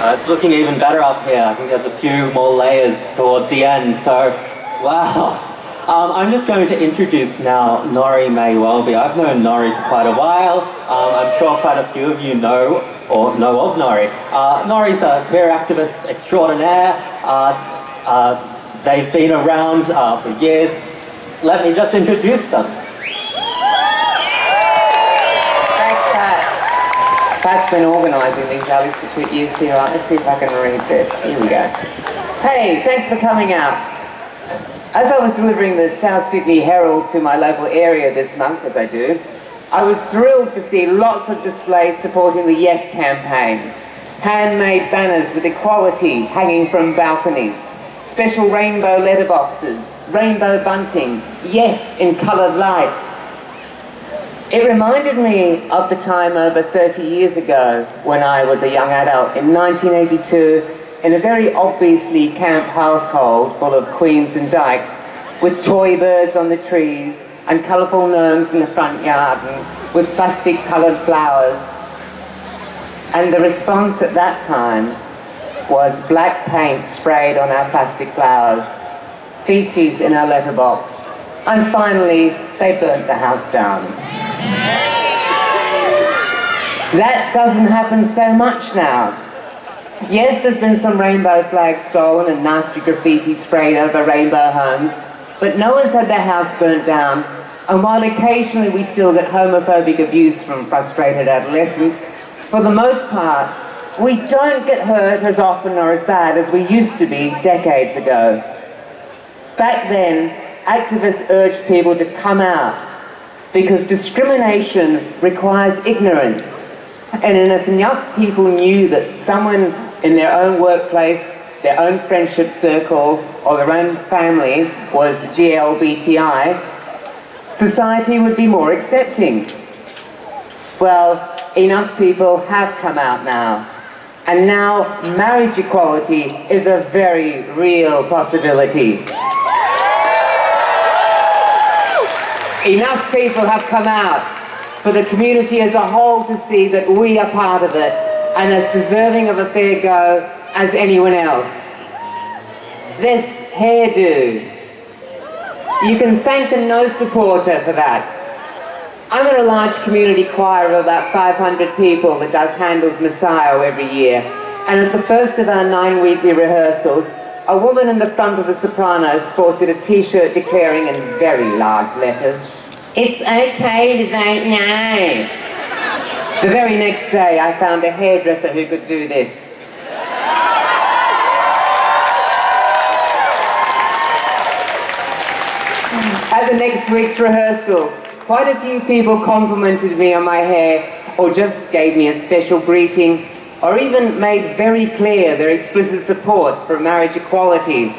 It's looking even better up here. I think there's a few more layers towards the end, so wow. I'm just going to introduce now Norrie mAy Welby. I've known Norrie for quite a while. I'm sure quite a few of you know of Norrie. Norrie's a queer activist extraordinaire. They've been around for years. Let me just introduce them. Thanks, Pat. Pat's been organising these rallies for 2 years here. Let's see if I can read this. Here we go. Hey, thanks for coming out. As I was delivering the South Sydney Herald to my local area this month, as I do, I was thrilled to see lots of displays supporting the Yes campaign. Handmade banners with equality hanging from balconies, special rainbow letterboxes, rainbow bunting, yes in coloured lights. It reminded me of the time over 30 years ago when I was a young adult in 1982 in a very obviously camp household full of queens and dykes with toy birds on the trees and colourful gnomes in the front garden with plastic coloured flowers. And the response at that time was black paint sprayed on our plastic flowers, feces in our letterbox, and finally they burnt the house down. That doesn't happen so much now. Yes, there's been some rainbow flags stolen and nasty graffiti sprayed over rainbow homes, but no one's had their house burnt down, and while occasionally we still get homophobic abuse from frustrated adolescents, for the most part, we don't get hurt as often or as bad as we used to be decades ago. Back then, activists urged people to come out because discrimination requires ignorance. And if enough people knew that someone in their own workplace, their own friendship circle, or their own family was GLBTI, society would be more accepting. Well, enough people have come out now. And now marriage equality is a very real possibility. Enough people have come out for the community as a whole to see that we are part of it and as deserving of a fair go as anyone else. This hairdo, you can thank a no supporter for that. I'm in a large community choir of about 500 people that does Handel's Messiah every year, and at the first of our 9 weekly rehearsals, a woman in the front of the sopranos sported a t-shirt declaring in very large letters, "It's okay to vote no." The very next day, I found a hairdresser who could do this. At the next week's rehearsal, quite a few people complimented me on my hair, or just gave me a special greeting, or even made very clear their explicit support for marriage equality.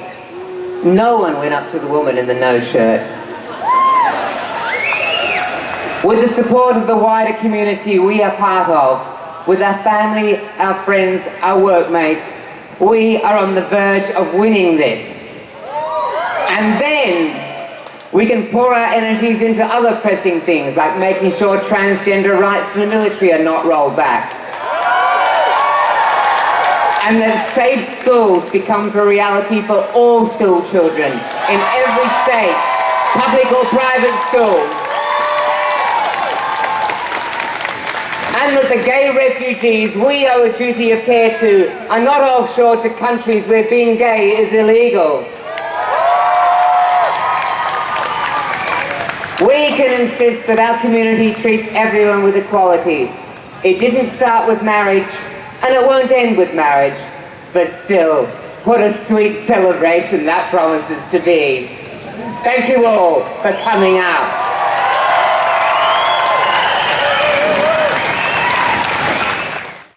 No one went up to the woman in the no shirt. With the support of the wider community we are part of, with our family, our friends, our workmates, we are on the verge of winning this. And then we can pour our energies into other pressing things, like making sure transgender rights in the military are not rolled back. And that safe schools becomes a reality for all school children in every state, public or private schools. And that the gay refugees we owe a duty of care to are not offshore to countries where being gay is illegal. We can insist that our community treats everyone with equality. It didn't start with marriage, and it won't end with marriage, but still, what a sweet celebration that promises to be. Thank you all for coming out.